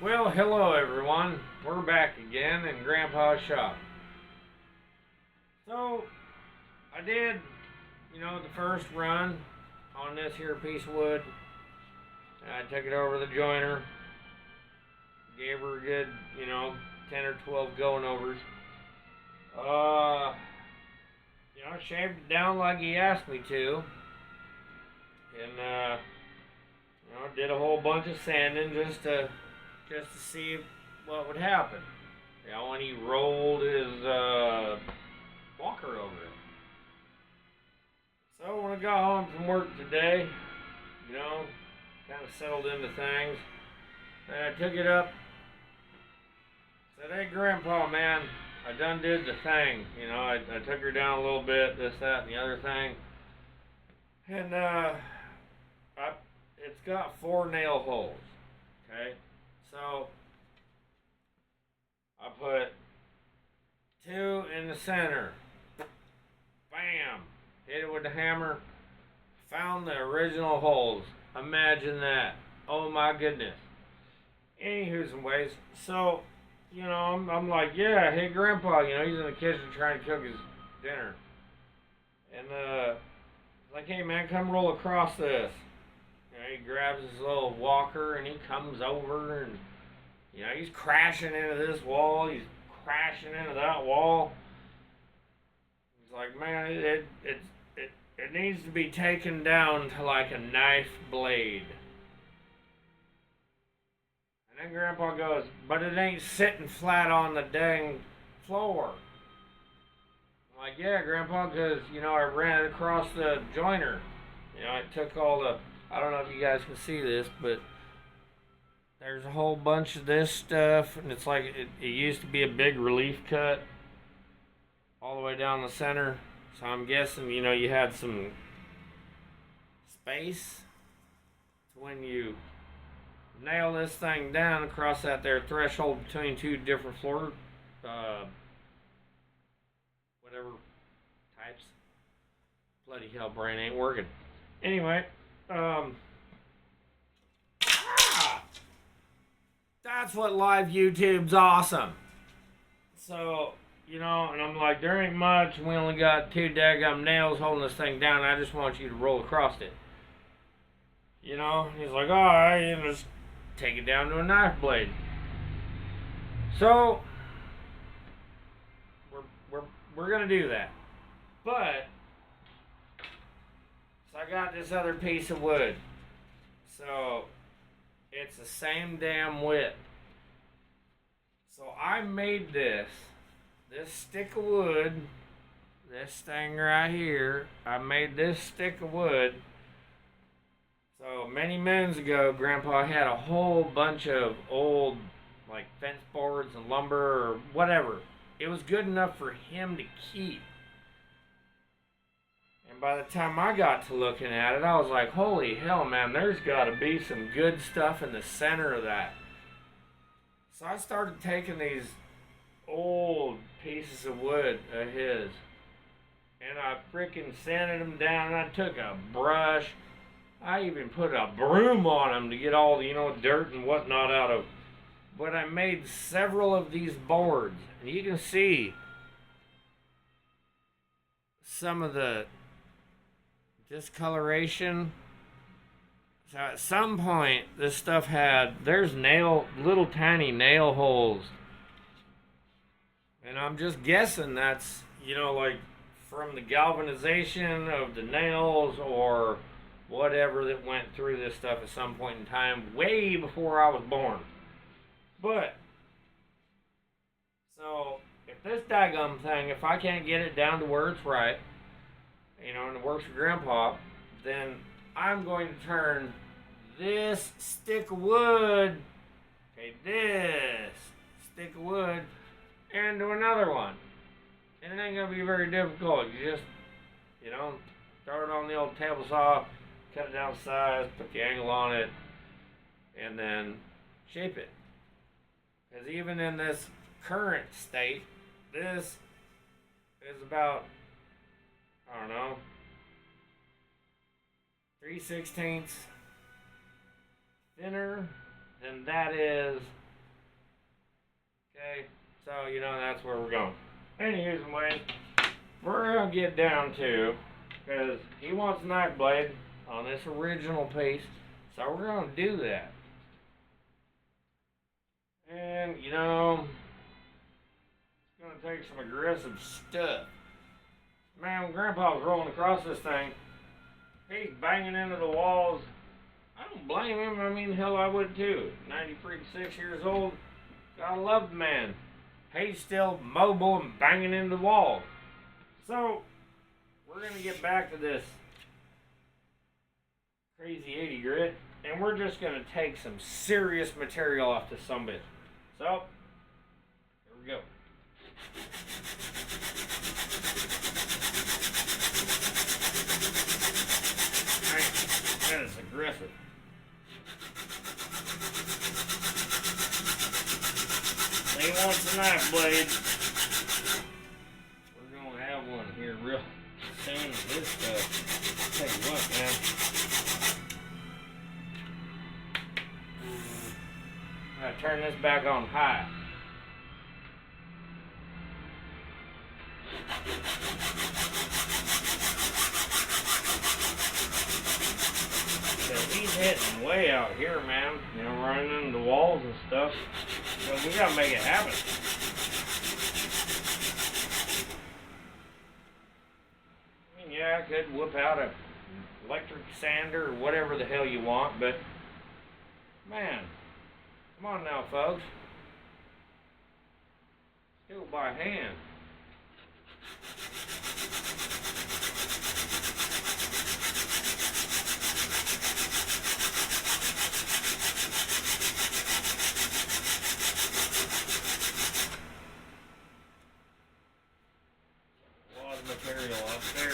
Well, hello everyone. We're back again in Grandpa's shop. So, I did, the first run on this here piece of wood. I took it over to the joiner, gave her a good, 10 or 12 going overs. Shaved it down like he asked me to. And, did a whole bunch of sanding just to see what would happen. When he rolled his walker over it. So when I got home from work today, kind of settled into things, and I took it up. Said, "Hey, Grandpa, man, I done did the thing. I took her down a little bit, this, that, and the other thing, and it's got 4 nail holes. Okay, so I put 2 in the center. Bam! Hit it with the hammer. Found the original holes. Imagine that. Oh my goodness. Anywho's and ways. So, I'm like, yeah, hey Grandpa, he's in the kitchen trying to cook his dinner. And like, hey man, come roll across this. He grabs his little walker and he comes over and he's crashing into this wall. He's crashing into that wall. He's like, man, it needs to be taken down to like a knife blade. And then Grandpa goes, but it ain't sitting flat on the dang floor. I'm like, yeah, Grandpa, because, I ran it across the joiner. I took all the, I don't know if you guys can see this, but there's a whole bunch of this stuff, and it's like it used to be a big relief cut all the way down the center. So I'm guessing, you had some space to when you nail this thing down across that there threshold between 2 different floor, whatever types. Bloody hell, brain ain't working. Anyway, that's what live YouTube's awesome. So, and I'm like, there ain't much. We only got 2 daggum nails holding this thing down. I just want you to roll across it. He's like, alright, just take it down to a knife blade. So, we're gonna do that. But, so I got this other piece of wood. So, it's the same damn width. So I made this stick of wood, this thing right here. I made this stick of wood. So many moons ago, Grandpa had a whole bunch of old, like, fence boards and lumber or whatever. It was good enough for him to keep. And by the time I got to looking at it, I was like, holy hell, man, there's got to be some good stuff in the center of that. So I started taking these old pieces of wood of his, and I freaking sanded them down, and I took a brush. I even put a broom on them to get all the, dirt and whatnot out of. But I made several of these boards, and you can see some of the discoloration. So at some point, this stuff there's little tiny nail holes. And I'm just guessing that's, like from the galvanization of the nails or whatever that went through this stuff at some point in time, way before I was born. But, so, if this daggum thing, if I can't get it down to where it's right, and it works for Grandpa, then I'm going to turn this stick of wood, this stick of wood, into another one. And it ain't going to be very difficult. You just, throw it on the old table saw, cut it down to size, put the angle on it, and then shape it. Because even in this current state, this is about, I don't know, 3/16 thinner than that is Okay, so you know that's where we're going. Anyway, we're gonna get down to, because he wants a knife blade on this original piece, so we're gonna do that. And you know, it's gonna take some aggressive stuff. Man, when Grandpa was rolling across this thing, he's banging into the walls. I don't blame him. I mean, hell, I would too. 96 years old. Gotta love the man. He's still mobile and banging into the walls. So, we're going to get back to this crazy 80 grit. And we're just going to take some serious material off this sumbitch. So, here we go. Man, that is aggressive. He wants a knife blade. We're gonna have one here real soon with this stuff. Tell you what, man. I'm gonna turn this back on high. He's hitting way out here, man. You know, running into the walls and stuff. So we gotta make it happen. I mean, yeah, I could whip out a electric sander or whatever the hell you want, but man, come on now, folks. Do it by hand. Material up there.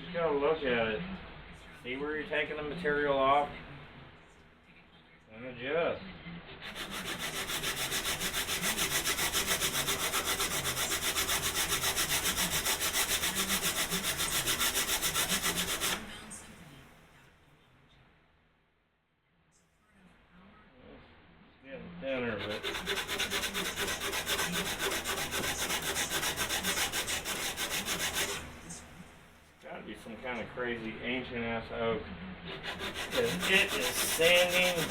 Just gotta look at it. See where you're taking the material off and adjust. Thinner, but gotta be some kind of crazy ancient ass oak. Because it is sanding,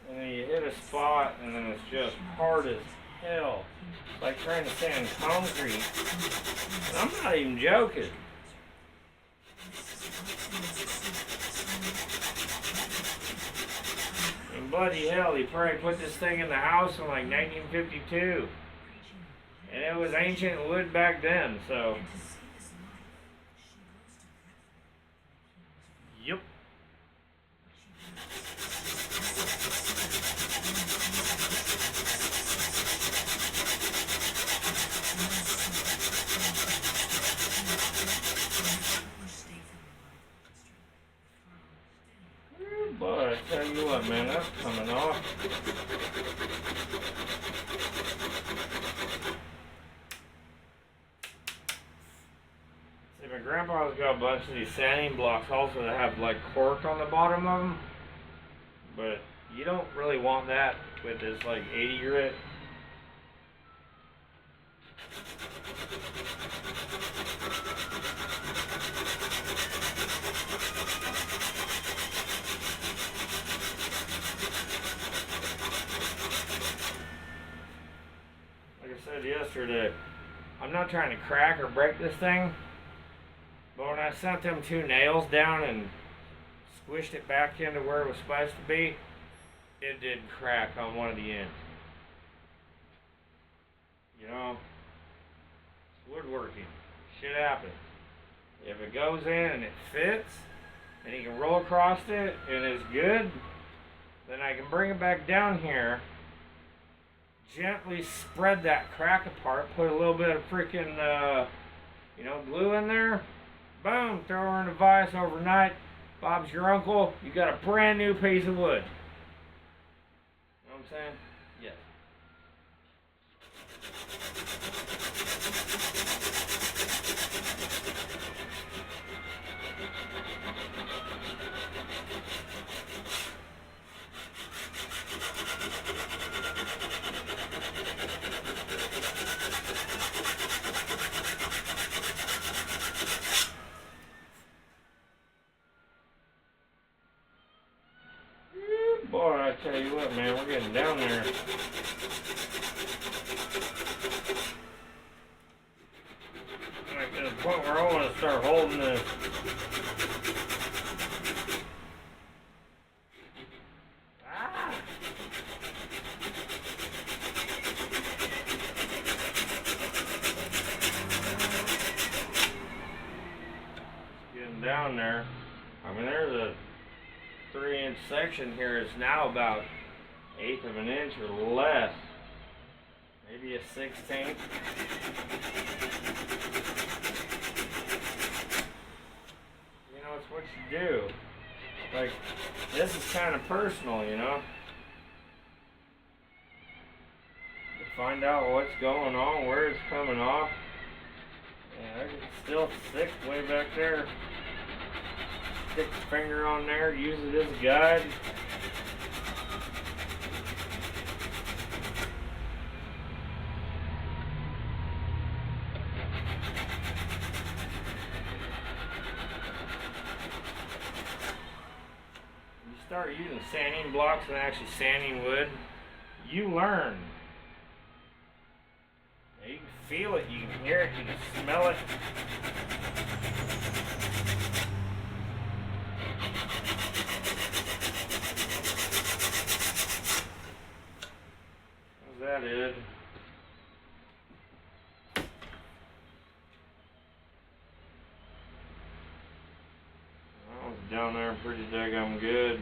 and then you hit a spot, and then it's just hard as hell. It's like trying to sand concrete. And I'm not even joking. Bloody hell, he probably put this thing in the house in like 1952. And it was ancient wood back then, so. Yep. But I tell you what, man, that's coming off. See, my grandpa's got a bunch of these sanding blocks also that have like cork on the bottom of them. But you don't really want that with this like 80 grit. I'm not trying to crack or break this thing, but when I sent them 2 nails down and squished it back into where it was supposed to be, it did crack on one of the ends. You know, it's woodworking. Shit happens. If it goes in and it fits, and you can roll across it and it's good, then I can bring it back down here, gently spread that crack apart, put a little bit of freaking, glue in there, boom, throw her in a vise overnight. Bob's your uncle, you got a brand new piece of wood. You know what I'm saying? Yes. Boy, I tell you what, man, we're getting down there. Like to the point where I want to start holding this. Ah! Getting down there. I mean, there's a 3-inch section here. Is now about 1/8 of an inch or less, maybe a 1/16. You know, it's what you do. Like, this is kind of personal, you know. You find out what's going on, where it's coming off. Yeah, it's still thick way back there. Stick your finger on there, use it as a guide. You start using sanding blocks and actually sanding wood, you learn. You can feel it, you can hear it, you can smell it. That is. I was down there pretty daggum good.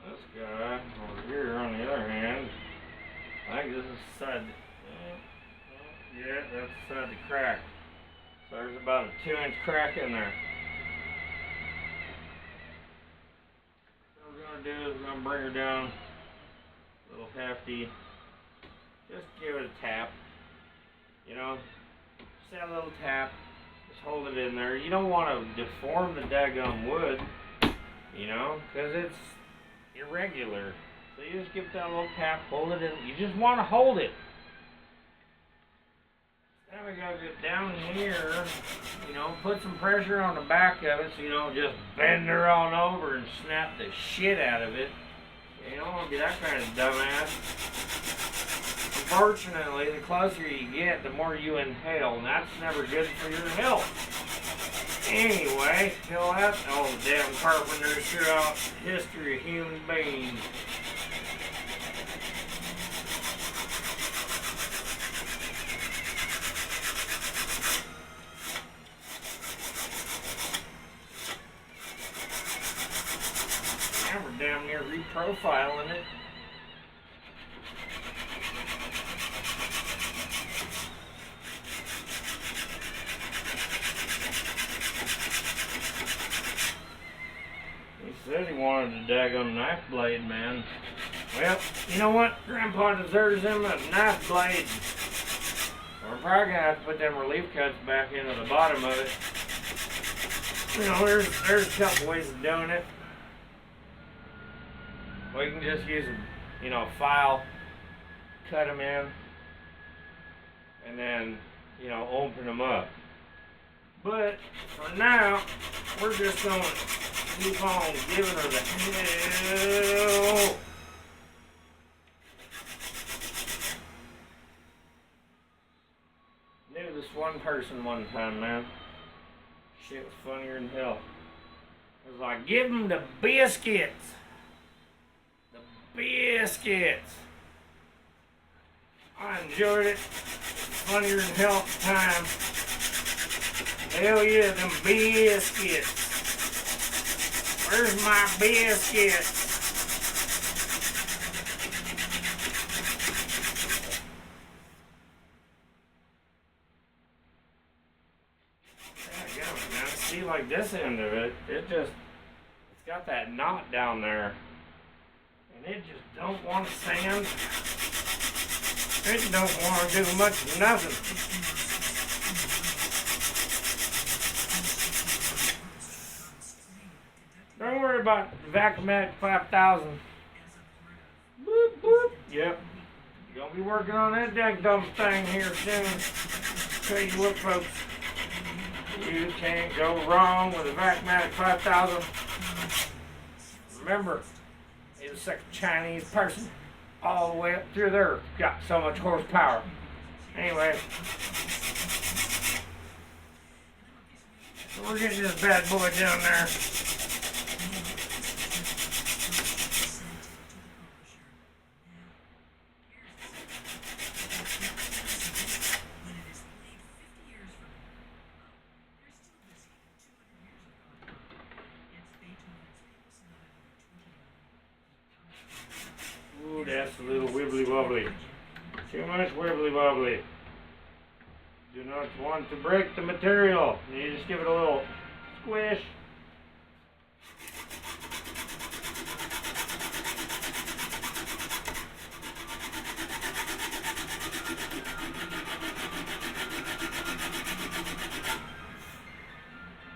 This guy over here, on the other hand, I think this is the side. Yeah, that's the side of the crack. So there's about a 2-inch crack in there. Do is I'm going to bring her down a little hefty. Just give it a tap. You know, just that little tap. Just hold it in there. You don't want to deform the daggum wood, you know, because it's irregular. So you just give it that little tap, hold it in. You just want to hold it. Then we gotta get down here, you know, put some pressure on the back of it so you don't just bend her on over and snap the shit out of it. You don't want to be that kind of dumbass. Unfortunately, the closer you get, the more you inhale, and that's never good for your health. Anyway, kill that all the damn carpenters throughout the history of human beings. We're damn near reprofiling it. He said he wanted a daggum knife blade, man. Well, you know what? Grandpa deserves him a knife blade. We're probably gonna have to put them relief cuts back into the bottom of it. You know, there's a couple ways of doing it. We can just use a file, cut them in, and then, open them up. But for now, we're just going to keep on giving her the hell. Knew this one person one time, man. Shit was funnier than hell. It was like, give them the biscuits. The biscuits. I enjoyed it. Funnier than hell at the time. Hell yeah, them biscuits. Where's my biscuits? Man, see, like this end of it, it's got that knot down there. And it just don't want to sand. It don't want to do much of nothing. Don't worry about the Vacuumatic 5000. Boop, boop. Yep. Gonna be working on that dang thing here soon. Tell you what, folks. You can't go wrong with a Vacuumatic 5000. Remember, it was like a Chinese person all the way up through there. Got so much horsepower. Anyway. So we're getting this bad boy down there. Ooh, that's a little wibbly wobbly. Too much wibbly wobbly. Do not want to break the material. You just give it a little squish.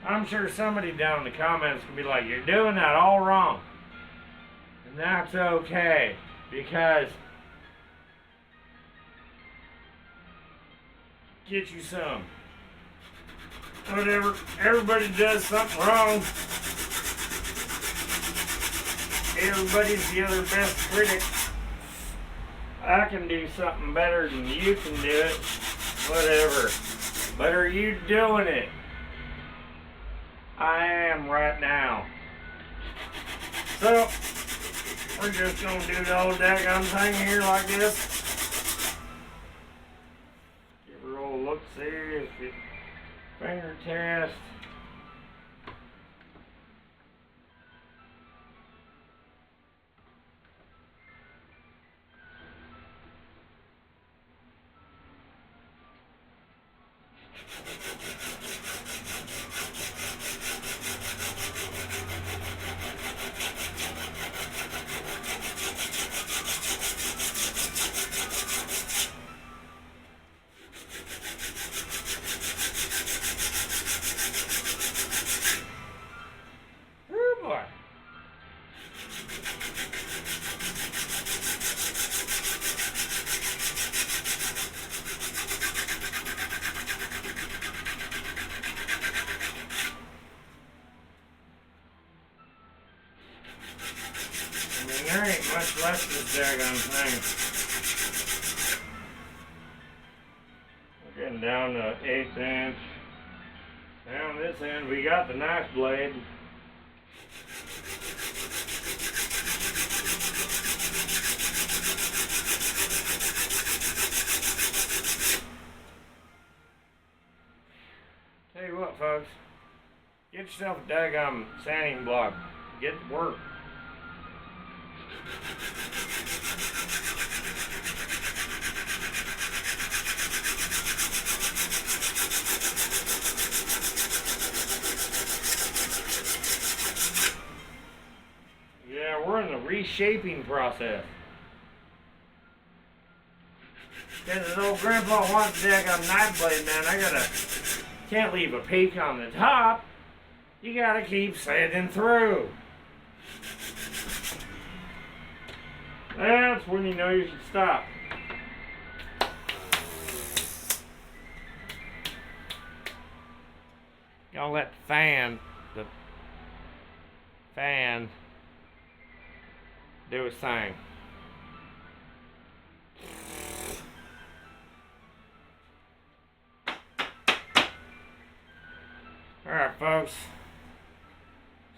I'm sure somebody down in the comments can be like, you're doing that all wrong. And that's okay, because get you some. Whatever, everybody does something wrong. Everybody's the other best critic. I can do something better than you can do it. Whatever. But are you doing it? I am right now. So, we're just gonna do the old daggone thing here like this. Give her a little look-see, finger test. There ain't much left of this daggone thing. We're getting down to 1/8 inch. Down this end, we got the knife blade. Tell you what, folks. Get yourself a daggone sanding block. Get to work. Yeah, we're in the reshaping process. Because his old grandpa wants a daggone knife blade, man. Can't leave a peak on the top. You gotta keep sanding through. That's when you know you should stop. Y'all let the fan, fan do his thing. Alright, folks.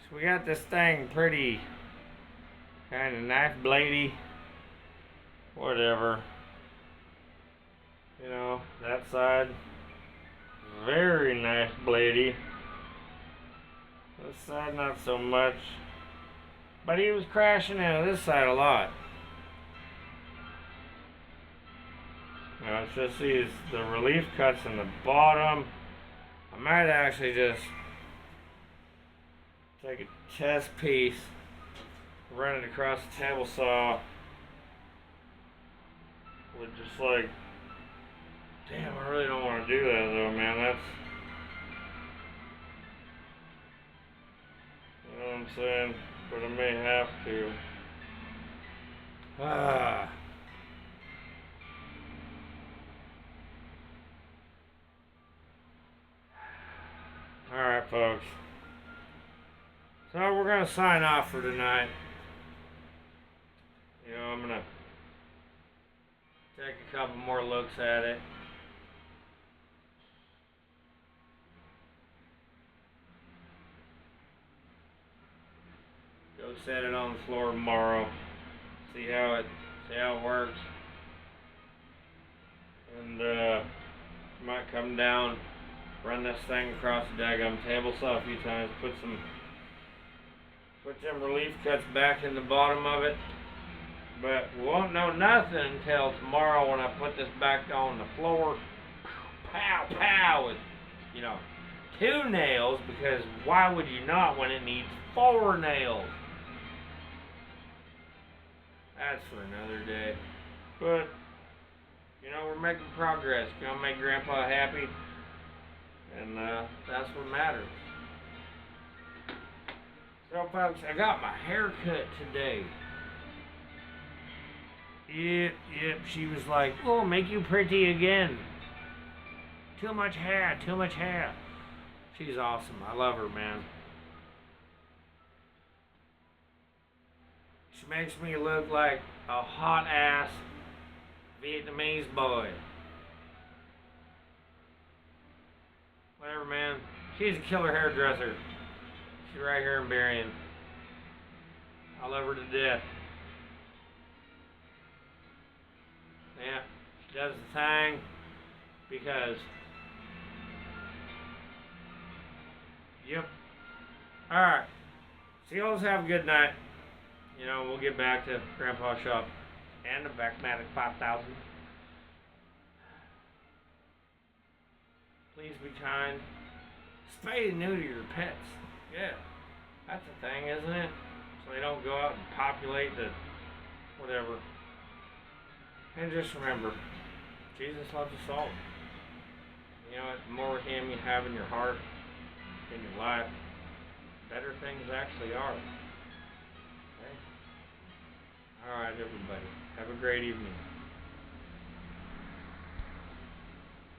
So we got this thing pretty kind of knife bladey. Whatever. You know, that side. Very knife bladey. This side not so much. But he was crashing into this side a lot. You know, it's just the relief cuts in the bottom. I might actually just take a chest piece, run it across the table saw with just like, damn, I really don't want to do that though, man. That's, you know what I'm saying? But I may have to. Alright, folks. So we're going to sign off for tonight. You know, I'm going to take a couple more looks at it. Go set it on the floor tomorrow. See how it works. And might come down, run this thing across the daggum table saw a few times, put them relief cuts back in the bottom of it. But we won't know nothing until tomorrow when I put this back on the floor. Pow, pow, with, you know, 2 nails, because why would you not when it needs 4 nails? That's for another day. But, you know, we're making progress. Gonna make Grandpa happy. And that's what matters. So, folks, I got my hair cut today. Yep, she was like, oh, make you pretty again. Too much hair, too much hair. She's awesome. I love her, man. She makes me look like a hot-ass Vietnamese boy. Whatever, man. She's a killer hairdresser. She's right here in Berrien. I love her to death. Yeah, she does the thing because, yep. Alright. So you all have a good night. You know, we'll get back to Grandpa's shop and the Vacmatic 5000. Please be kind. Spay and neuter your pets. Yeah, that's the thing, isn't it? So they don't go out and populate the whatever. And just remember, Jesus loves us all. You know, the more of Him you have in your heart, in your life, better things actually are. Okay? Alright, everybody. Have a great evening.